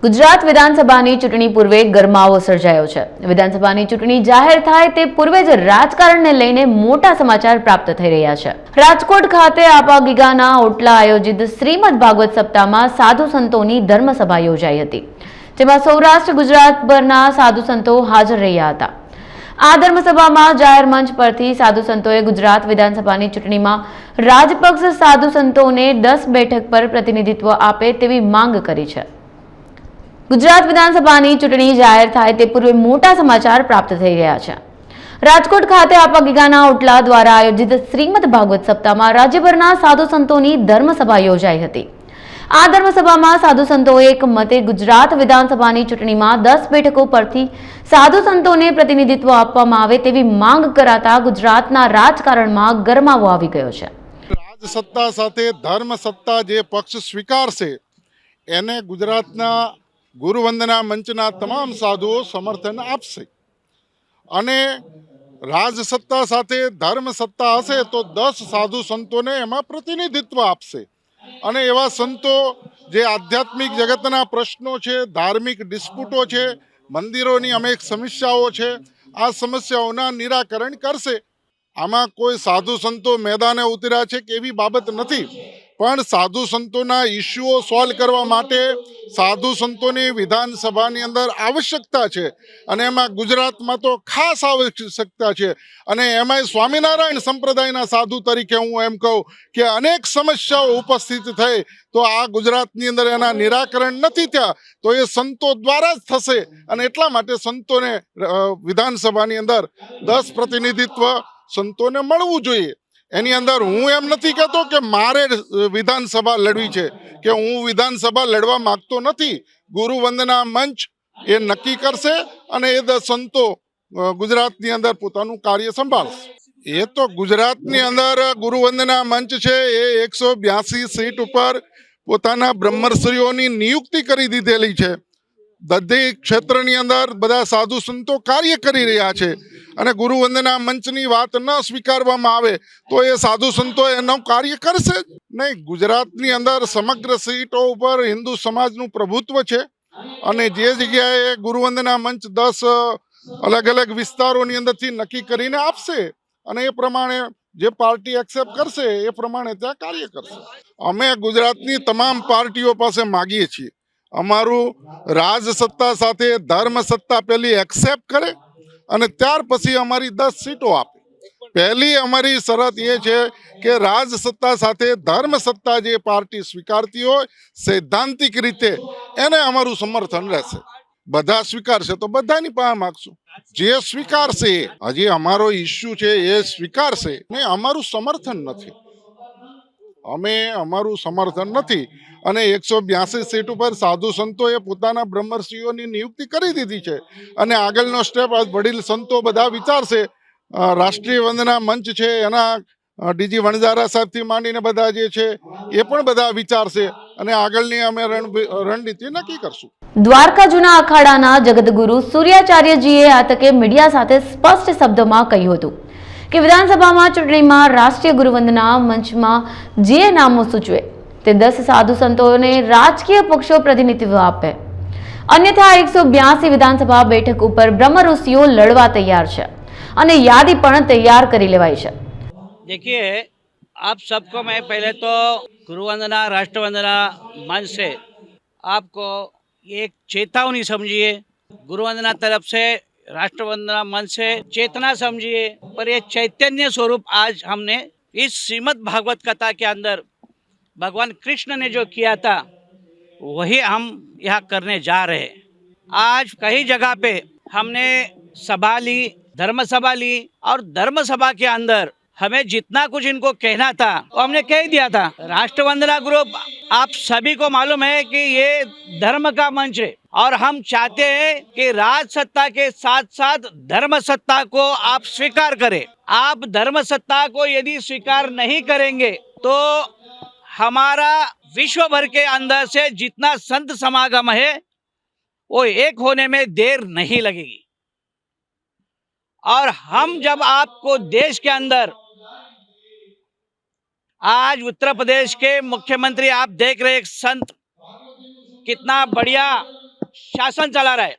ગુજરાત વિધાનસભાની ચૂંટણી પૂર્વે ગરમાવો સર્જાયો છે। વિધાનસભાની ચૂંટણી જાહેર થાય તે પૂર્વે જ રાજકારણને લઈને મોટા સમાચાર પ્રાપ્ત થઈ રહ્યા છે। રાજકોટ ખાતે આપાગીગાના ઓટલા આયોજિત શ્રીમદ ભાગવત સપ્તાહમાં સાધુ સંતોની ધર્મસભા યોજાઈ હતી, જેમાં સૌરાષ્ટ્ર ગુજરાતભરના સાધુ સંતો હાજર રહ્યા હતા। આ ધર્મસભામાં જાહેર મંચ પરથી સાધુ સંતોએ ગુજરાત વિધાનસભાની ચૂંટણીમાં રાજપક્ષ સાધુ સંતોને 10 બેઠક પર પ્રતિનિધિત્વ આપે તેવી માંગ કરી છે। ગુજરાત વિધાનસભાની ચૂંટણી જાહેર થાય તે પૂર્વે મોટા સમાચાર પ્રાપ્ત થઈ રહ્યા છે। રાજકોટ ખાતે આપાગીગાના ઓટલા દ્વારા આયોજિત શ્રીમદ ભાગવત સપ્તાહમાં રાજ્યભરના સાધુ સંતોની ધર્મસભા યોજાઈ હતી। આ ધર્મસભામાં સાધુ સંતોએ એક મતે ગુજરાત વિધાનસભાની ચૂંટણીમાં 10 બેઠકો પરથી સાધુ સંતોને પ્રતિનિધિત્વ આપવામાં આવે તેવી માંગ કરાતા ગુજરાતના રાજકારણમાં ગરમાવો આવી ગયો છે। રાજસત્તા સાથે ધર્મ સત્તા જે પક્ષ સ્વીકારશે એને ગુજરાતના ગુરુવંદના મંચના તમામ સાધુઓ સમર્થન આપશે અને રાજસત્તા સાથે ધર્મ સત્તા હશે તો 10 સાધુ સંતોને એમાં પ્રતિનિધિત્વ આપશે અને એવા સંતો જે આધ્યાત્મિક જગતના પ્રશ્નો છે, ધાર્મિક ડિસ્પ્યુટો છે, મંદિરોની અનેક સમસ્યાઓ છે, આ સમસ્યાઓના નિરાકરણ કરશે। આમાં કોઈ સાધુ સંતો મેદાને ઉતર્યા છે કે એવી બાબત નથી, પણ સાધુ સંતોના ઇસ્યુઓ સોલ્વ કરવા માટે સાધુ સંતોની વિધાનસભાની અંદર આવશ્યકતા છે અને એમાં ગુજરાતમાં તો ખાસ આવશ્યકતા છે। અને એમાંય સ્વામિનારાયણ સંપ્રદાયના સાધુ તરીકે હું એમ કહું કે અનેક સમસ્યાઓ ઉપસ્થિત થઈ તો આ ગુજરાતની અંદર એના નિરાકરણ નથી થયા તો એ સંતો દ્વારા જ થશે અને એટલા માટે સંતોને વિધાનસભાની અંદર 10 પ્રતિનિધિત્વ સંતોને મળવું જોઈએ। એની અંદર હું એમ નથી કહેતો કે મારે વિધાનસભા લડવી છે કે હું વિધાનસભા લડવા માંગતો નથી। ગુરુવંદના મંચ એ નક્કી કરશે અને એ 10 સંતો ગુજરાતની અંદર પોતાનું કાર્ય સંભાળશે। એ તો ગુજરાતની અંદર ગુરુવંદના મંચ છે એ 182 સીટ ઉપર પોતાના બ્રહ્મર્ષિઓની નિયુક્તિ કરી દીધેલી છે। દરેક ક્ષેત્રની અંદર બધા સાધુ સંતો કાર્ય કરી રહ્યા છે અને ગુરુવંદના મંચની વાત ન સ્વીકારવામાં આવે તો એ સાધુ સંતો એનું કાર્ય કરશે જ નહીં। ગુજરાતની અંદર સમગ્ર સીટો ઉપર હિન્દુ સમાજનું પ્રભુત્વ છે અને જે જગ્યાએ ગુરુવંદના મંચ 10 અલગ અલગ વિસ્તારોની અંદરથી નક્કી કરીને આપશે અને એ પ્રમાણે જે પાર્ટી એક્સેપ્ટ કરશે એ પ્રમાણે ત્યાં કાર્ય કરશે। અમે ગુજરાતની તમામ પાર્ટીઓ પાસે માગીએ છીએ અમારું રાજસત્તા સાથે ધર્મ સત્તા પહેલી એક્સેપ્ટ કરે અને ત્યાર પછી અમારી 10 સીટો આપે। પહેલી અમારી શરત એ છે કે રાજસત્તા સાથે ધર્મ સત્તા જે પાર્ટી સ્વીકારતી હોય સૈદ્ધાંતિક રીતે એને અમારું સમર્થન રહેશે। બધા સ્વીકારશે તો બધાની પાસે માગશું, જે સ્વીકારશે હજી અમારો ઇસ્યુ છે એ સ્વીકારશે ને અમારું સમર્થન નથી, અમારું સમર્થન નથી અને 182 સીટ ઉપર સાધુ સંતોએ પોતાના બ્રહ્મર્ષિઓની નિયુક્તિ કરી દીધી છે અને આગળનો સ્ટેપ વડીલ સંતો બધા વિચારશે। રાષ્ટ્રીય વંદના મંચ છે એના ડીજી વણજારા સાહેબથી માંડીને બધા જે છે એ પણ બધા વિચારશે અને આગળની અમે રણનીતિ નક્કી કરશું। દ્વારકા જૂના અખાડાના જગતગુરુ સૂર્યાચાર્યજીએ આ તકે મીડિયા સાથે સ્પષ્ટ શબ્દોમાં કહ્યું હતું કે વિધાનસભામાં ચૂંટણીમાં રાષ્ટ્રીય ગુરુવંદના મંચમાં જે નામો સૂચવે તે 10 સાધુ સંતોને રાજકીય પક્ષો પ્રતિનિધિત્વ આપે, અન્યથા 182 વિધાનસભા બેઠક ઉપર બ્રહ્મ ઋષિઓ લડવા તૈયાર છે અને यादी પણ તૈયાર કરી લેવાઈ છે। देखिए, आप सबको मैं पहले तो गुरुवंदना राष्ट्रवंदना मंच से आपको एक चेतावनी समझिए, गुरुवंदना तरफ से राष्ट्रवंदना मंच से चेतना समझिए, पर ये चैतन्य स्वरूप आज हमने इस श्रीमद् भागवत कथा के अंदर भगवान कृष्ण ने जो किया था वही हम यहाँ करने जा रहे हैं। आज कई जगह पे हमने सभा ली, धर्म सभा ली और धर्म सभा के अंदर हमें जितना कुछ इनको कहना था वो हमने कह दिया था। राष्ट्रवंदना ग्रुप आप सभी को मालूम है कि ये धर्म का मंच है और हम चाहते हैं कि राज सत्ता के साथ साथ धर्म सत्ता को आप स्वीकार करें। आप धर्म सत्ता को यदि स्वीकार नहीं करेंगे तो हमारा विश्व भर के अंदर से जितना संत समागम है वो एक होने में देर नहीं लगेगी। और हम जब आपको देश के अंदर आज उत्तर प्रदेश के मुख्यमंत्री आप देख रहे एक संत कितना बढ़िया शासन चला रहा है।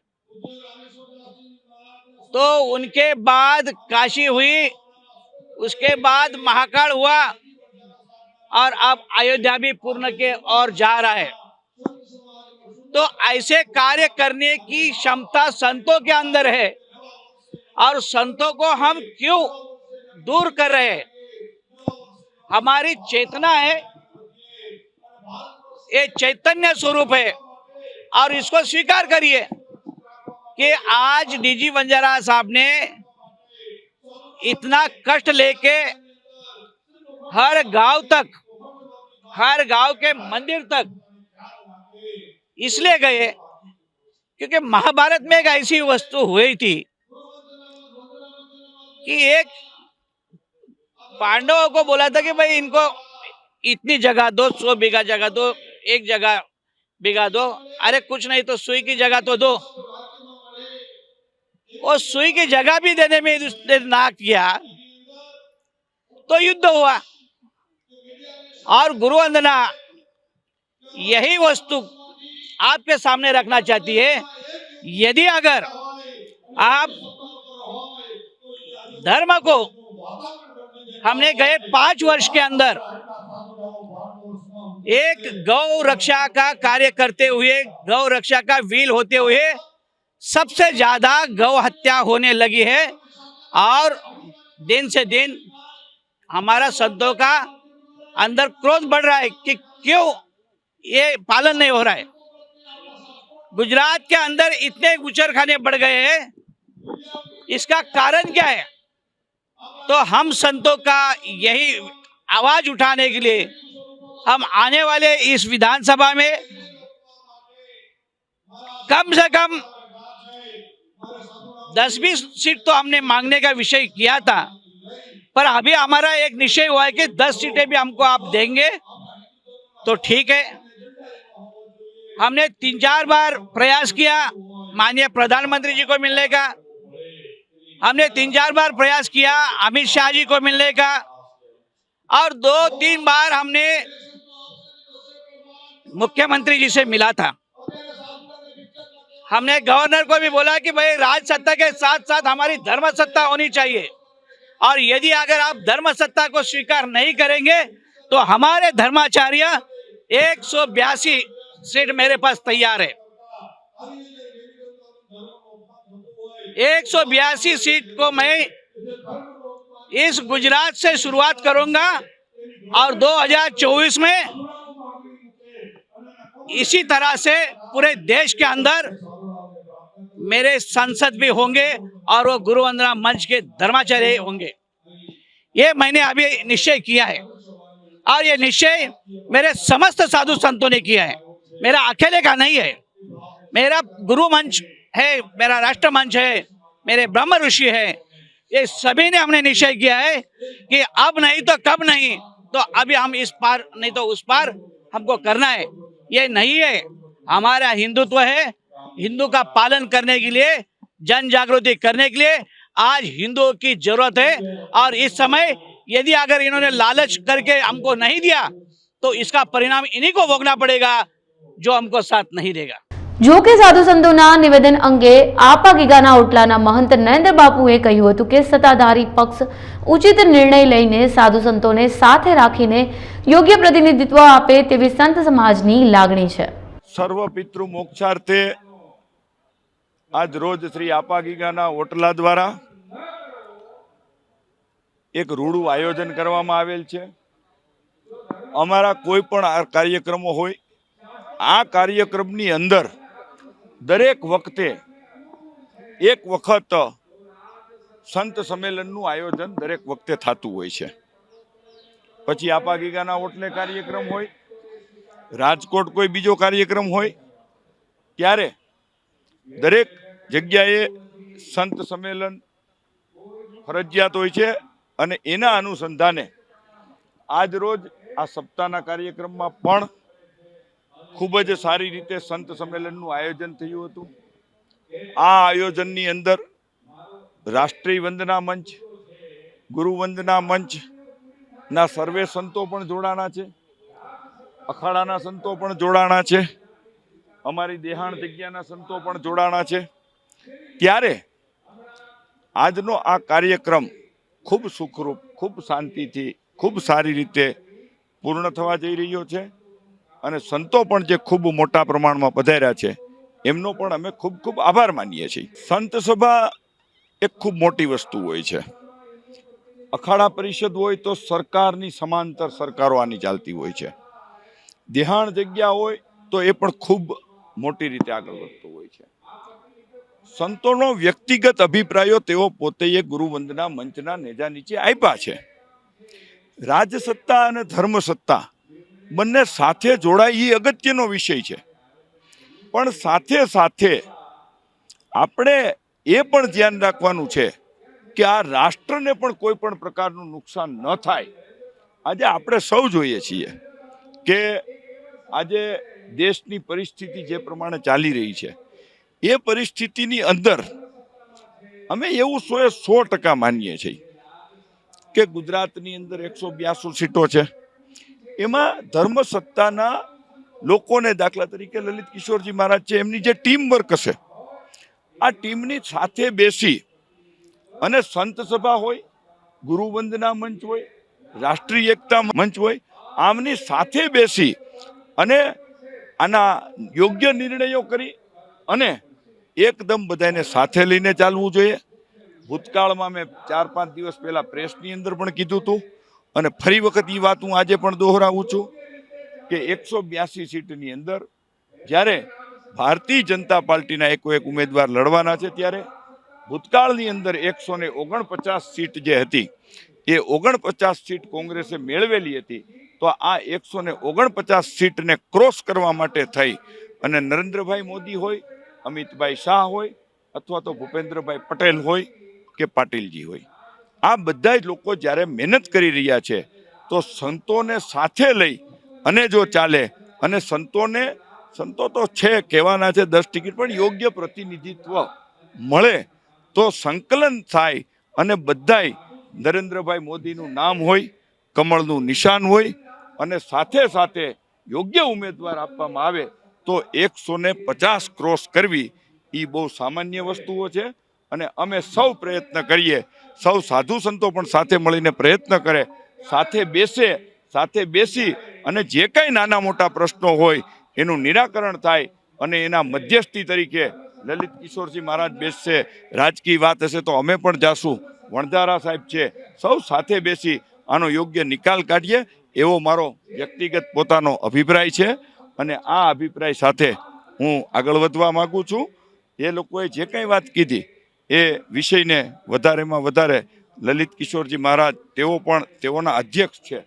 तो उनके बाद काशी हुई, उसके बाद महाकाल हुआ और अब अयोध्या भी पूर्ण के और जा रहा है। तो ऐसे कार्य करने की क्षमता संतों के अंदर है और संतों को हम क्यों दूर कर रहे हैं? हमारी चेतना है, ये चैतन्य स्वरूप है और इसको स्वीकार करिए कि आज डीजी बंजारा साहब ने इतना कष्ट लेके हर गांव तक, हर गांव के मंदिर तक इसलिए गए क्योंकि महाभारत में एक ऐसी वस्तु हुई थी कि एक पांडवों को बोला था कि भाई इनको इतनी जगह दो, 100 बीघा जगह दो, एक जगह बीघा दो, अरे कुछ नहीं तो सुई की जगह तो दो। और सुई की जगह भी देने में उसने ना किया तो युद्ध हुआ। और गुरु वंदना यही वस्तु आपके सामने रखना चाहती है। यदि अगर आप धर्म को, हमने गए 5 वर्ष के अंदर एक गौ रक्षा का कार्य करते हुए, गौ रक्षा का व्हील होते हुए सबसे ज्यादा गौ हत्या होने लगी है और दिन से दिन हमारा संतों का अंदर क्रोध बढ़ रहा है कि क्यों ये पालन नहीं हो रहा है। गुजरात के अंदर इतने गुचरखाने बढ़ गए हैं, इसका कारण क्या है? तो हम संतों का यही आवाज उठाने के लिए हम आने वाले इस विधानसभा में कम से कम 10-20 सीट तो हमने मांगने का विषय किया था, पर अभी हमारा एक निश्चय हुआ है कि 10 सीटें भी हमको आप देंगे तो ठीक है। हमने 3-4 बार प्रयास किया माननीय प्रधानमंत्री जी को मिलने का, हमने 3-4 बार प्रयास किया अमित शाह जी को मिलने का, और 2-3 बार हमने मुख्यमंत्री जी से मिला था। हमने गवर्नर को भी बोला कि भाई राज सत्ता के साथ साथ हमारी धर्म सत्ता होनी चाहिए, और यदि अगर आप धर्म सत्ता को स्वीकार नहीं करेंगे तो हमारे धर्माचार्य 182 सीट मेरे पास तैयार है। 182 सीट को मैं इस गुजरात से शुरुआत करूंगा और 2024 में इसी तरह से पूरे देश के अंदर मेरे सांसद भी होंगे और वो गुरु वंदना मंच के धर्माचार्य होंगे। ये मैंने अभी निश्चय किया है और ये निश्चय मेरे समस्त साधु संतों ने किया है, मेरा अकेले का नहीं है। मेरा गुरु मंच है, मेरा राष्ट्र मंच है, मेरे ब्रह्म ऋषि है, ये सभी ने हमने निश्चय किया है कि अब नहीं तो कब नहीं, तो अभी हम इस पार नहीं तो उस पार हमको करना है। ये नहीं है, हमारा हिंदुत्व है। हिंदू का पालन करने के लिए, जन जागृति करने के लिए आज हिंदुओं की जरूरत है। और इस समय यदि अगर इन्होंने लालच करके हमको नहीं दिया तो इसका परिणाम इन्हीं को भोगना पड़ेगा जो हमको साथ नहीं देगा। જો કે સાધુ સંતોના નિવેદન અંગે આપા ગીગાના ઓટલાના મહંત નરેન્દ્ર બાપુએ કહ્યું હતું કે સત્તાધારી પક્ષ ઉચિત નિર્ણય લઈને સાધુ સંતોને સાથે રાખીને યોગ્ય પ્રતિનિધિત્વ આપે તેવી સંત સમાજની લાગણી છે। સર્વ પિતૃ મોક્ષાર્થે આજ રોજ શ્રી આપા ગીગાના ઓટલા દ્વારા એક રૂડું આયોજન કરવામાં આવેલ છે। અમારા કોઈ પણ કાર્યક્રમો હોય, આ કાર્યક્રમની અંદર દરેક વખતે એક વખત સંત સંમેલનનું આયોજન દરેક વખતે થતું હોય છે। પછી આપા ગીગાના ઓટલે કાર્યક્રમ હોય, રાજકોટ કોઈ બીજો કાર્યક્રમ હોય, ત્યારે દરેક જગ્યાએ સંત સંમેલન ફરજિયાત હોય છે। અને એના અનુસંધાને આજ રોજ આ સપ્તાહના કાર્યક્રમમાં પણ ખૂબ જ સારી રીતે સંત સંમેલનનું આયોજન થયું હતું। આ આયોજનની અંદર રાષ્ટ્રીય વંદના મંચ, ગુરુ વંદના મંચના સર્વે સંતો પણ જોડાણા છે, અખાડાના સંતો પણ જોડાણા છે, અમારી દેહાણ જગ્યાના સંતો પણ જોડાણા છે. ત્યારે આજનો આ કાર્યક્રમ ખૂબ સુખરૂપ, ખૂબ શાંતિથી, ખૂબ સારી રીતે પૂર્ણ થવા જઈ રહ્યો છે. અને સંતો પણ જે ખૂબ મોટા પ્રમાણમાં પધાર્યા છે એમનો પણ અમે ખૂબ ખૂબ આભાર માનીએ છીએ. સંત સભા એક ખૂબ મોટી વસ્તુ હોય છે. અખાડા પરિષદ હોય તો સરકારની સમાંતર સરકારો આની ચાલતી હોય છે. દેહાણ જગ્યા હોય તો એ પણ ખૂબ મોટી રીતે આગળ વધતું હોય છે. સંતોનો વ્યક્તિગત અભિપ્રાયો તેઓ પોતે એ ગુરુવંદના મંચના નેજા નીચે આપ્યા છે. રાજસત્તા અને ધર્મસત્તા બંને સાથે જોડાય એ અગત્યનો વિષય છે. પણ સાથે સાથે આપણે એ પણ ધ્યાન રાખવાનું છે કે આ રાષ્ટ્રને પણ કોઈ પણ પ્રકારનું નુકસાન ન થાય. આજે આપણે સૌ જોઈએ છીએ કે આજે દેશની પરિસ્થિતિ જે પ્રમાણે ચાલી રહી છે એ પરિસ્થિતિની અંદર અમે એવું 100% માનીએ છીએ કે ગુજરાતની અંદર 182 સીટો છે. એમાં ધર્મસત્તાના લોકોને, દાખલા તરીકે લલિત કિશોરજી મહારાજ છે, એમની જે ટીમ વર્ક હશે, આ ટીમની સાથે બેસી અને સંત સભા હોય, ગુરુવંદના મંચ હોય, રાષ્ટ્રીય એકતા મંચ હોય, આમની સાથે બેસી અને આના યોગ્ય નિર્ણયો કરી અને એકદમ બધાને સાથે લઈને ચાલવું જોઈએ. ભૂતકાળમાં મેં 4-5 દિવસ પહેલા પ્રેસની અંદર પણ કીધું હતું અને ફરી વખત એ વાત હું આજે પણ દોહરાવું છું કે 182 સીટની અંદર જ્યારે ભારતીય જનતા પાર્ટીના એક ઉમેદવાર લડવાના છે ત્યારે ભૂતકાળની અંદર 149 સીટ જે હતી એ 49 સીટ કોંગ્રેસે મેળવેલી હતી. તો આ 149 સીટને ક્રોસ કરવા માટે થઈ અને નરેન્દ્રભાઈ મોદી હોય, અમિતભાઈ શાહ હોય અથવા તો ભૂપેન્દ્રભાઈ પટેલ હોય કે પાટીલજી હોય, આ બધા જ લોકો જ્યારે મહેનત કરી રહ્યા છે તો સંતોને સાથે લઈ અને જો ચાલે અને સંતો તો છે કહેવાના છે 10 ટિકિટ, પણ યોગ્ય પ્રતિનિધિત્વ મળે તો સંકલન થાય અને બધાય નરેન્દ્રભાઈ મોદીનું નામ હોય, કમળનું નિશાન હોય અને સાથે સાથે યોગ્ય ઉમેદવાર આપવામાં આવે તો 150 ક્રોસ કરવી એ બહુ સામાન્ય વસ્તુઓ છે. અને અમે સૌ પ્રયત્ન કરીએ, સૌ સાધુ સંતો પણ સાથે મળીને પ્રયત્ન કરે, સાથે બેસી અને જે કાંઈ નાના મોટા પ્રશ્નો હોય એનું નિરાકરણ થાય અને એના મધ્યસ્થી તરીકે લલિત કિશોરજી મહારાજ બેસશે. રાજકીય વાત હશે તો અમે પણ જાશું, વણઝારા સાહેબ છે, સૌ સાથે બેસી આનો યોગ્ય નિકાલ કાઢીએ એવો મારો વ્યક્તિગત પોતાનો અભિપ્રાય છે. અને આ અભિપ્રાય સાથે હું આગળ વધવા માંગુ છું. એ લોકોએ જે કંઈ વાત કીધી એ વિષયને વધારેમાં વધારે લલિત કિશોરજી મહારાજ તેઓના અધ્યક્ષ છે,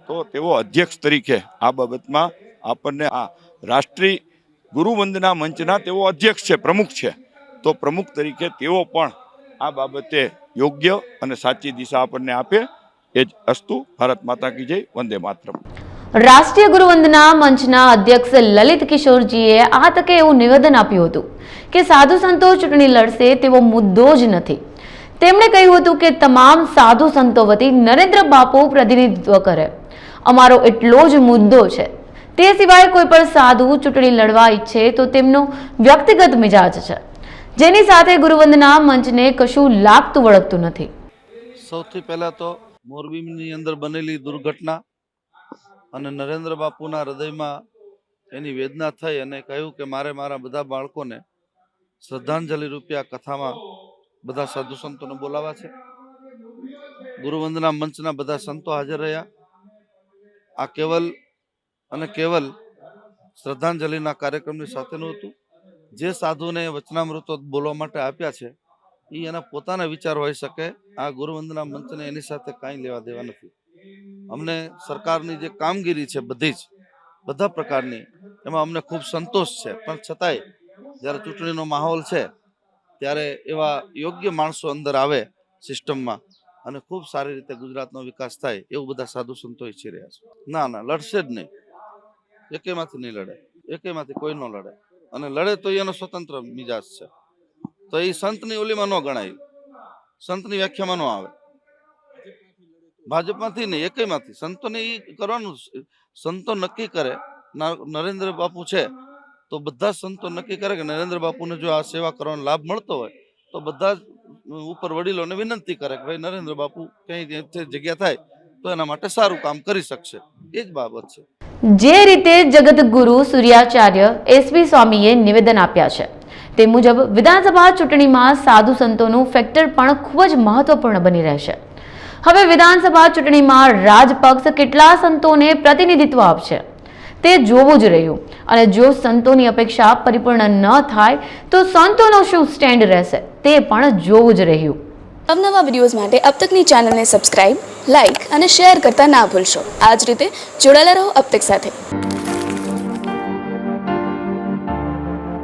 તો તેઓ અધ્યક્ષ તરીકે આ બાબતમાં આપણને આ રાષ્ટ્રીય ગુરુવંદના મંચના તેઓ અધ્યક્ષ છે, પ્રમુખ છે, તો પ્રમુખ તરીકે તેઓ પણ આ બાબતે યોગ્ય અને સાચી દિશા આપણને આપે. એ જ અસ્તુ. ભારત માતા કી જય. વંદે માતરમ. રાષ્ટ્રીય ગુરુવંદના મંચના અધ્યક્ષ લલિત કિશોરજીએ આ તકે એવું નિવેદન આપ્યું હતું કે સાધુ સંતો ચૂંટણી લડશે તેવો મુદ્દો જ નથી. તેમણે કહ્યું હતું કે તમામ સાધુ સંતો વતી નરેન્દ્ર બાપુ પ્રતિનિધિત્વ કરે, અમારો એટલો જ મુદ્દો છે. તે સિવાય કોઈ પણ સાધુ ચૂંટણી લડવા ઈચ્છે તો તેમનો વ્યક્તિગત મિજાજ છે, જેની સાથે ગુરુવંદના મંચને કશું લાગતું વળગતું નથી. સૌથી પહેલા તો મોરબીની અંદર બનેલી દુર્ઘટના અને નરેન્દ્ર બાપુના હૃદયમાં એની વેદના થઈ અને કહ્યું કે મારે મારા બધા બાળકોને શ્રદ્ધાંજલિ રૂપિયા કથામાં બધા સાધુ સંતોને બોલાવા છે. ગુરુવંદના મંચના બધા સંતો હાજર રહ્યા. આ કેવલ શ્રદ્ધાંજલિના કાર્યક્રમની સાથેનું હતું. જે સાધુને વચનામૃતો બોલવા માટે આપ્યા છે એ એના પોતાના વિચાર હોઈ શકે. આ ગુરુવંદના મંચને એની સાથે કાંઈ લેવા દેવા નથી. અમને સરકારની જે કામગીરી છે બધા પ્રકારની એમાં અમને ખૂબ સંતોષ છે, પણ છતાંય જ્યારે ચૂંટણીનો માહોલ છે ત્યારે એવા યોગ્ય માણસો અંદર આવે સિસ્ટમમાં અને ખૂબ સારી રીતે ગુજરાતનો વિકાસ થાય એવું બધા સાધુ સંતો ઈચ્છી રહ્યા છે. ના લડશે જ નહીં, એકેયમાંથી નહીં લડે, એકેયમાંથી કોઈ ન લડે. અને લડે તો એનો સ્વતંત્ર મિજાજ છે, તો એ સંતની ઓલીમાં ન ગણાય, સંતની વ્યાખ્યામાં ન આવે. ભાજપમાંથી નહીં, એકેયમાંથી. સંતોને એ કરવાનું, સંતો નક્કી કરે. નરેન્દ્ર બાપુ છે તો બધા સંતો નક્કી કરે કે નરેન્દ્ર બાપુને જો આ સેવા કરવાનો લાભ મળતો હોય તો બધા જ ઉપર વડીલોને વિનંતી કરે કે ભાઈ નરેન્દ્ર બાપુ ક્યાંય જગ્યા થાય તો એના માટે સારું કામ કરી શકશે. એ જ બાબત છે. જે રીતે જગતગુરુ સૂર્યાચાર્ય એસવી સ્વામીએ નિવેદન આપ્યા છે તે મુજબ વિધાનસભા ચૂંટણીમાં સાધુ સંતોનું ફેક્ટર પણ ખૂબ જ મહત્વપૂર્ણ બની રહેશે. હવે વિધાનસભા ચૂંટણીમાં રાજપક્ષ કેટલા સંતોને પ્રતિનિધિત્વ આપશે તે જોવું જ રહ્યું અને જો સંતોની અપેક્ષા પરિપૂર્ણ ન થાય તો સંતોનો શું સ્ટેન્ડ રહેશે તે પણ જોવું જ રહ્યું. અવનવા વિડીયોઝ માટે અબ તકની ચેનલને સબસ્ક્રાઇબ, લાઇક અને શેર કરતા ના ભૂલશો. આ જ રીતે જોડાયેલા રહો અબ તક સાથે.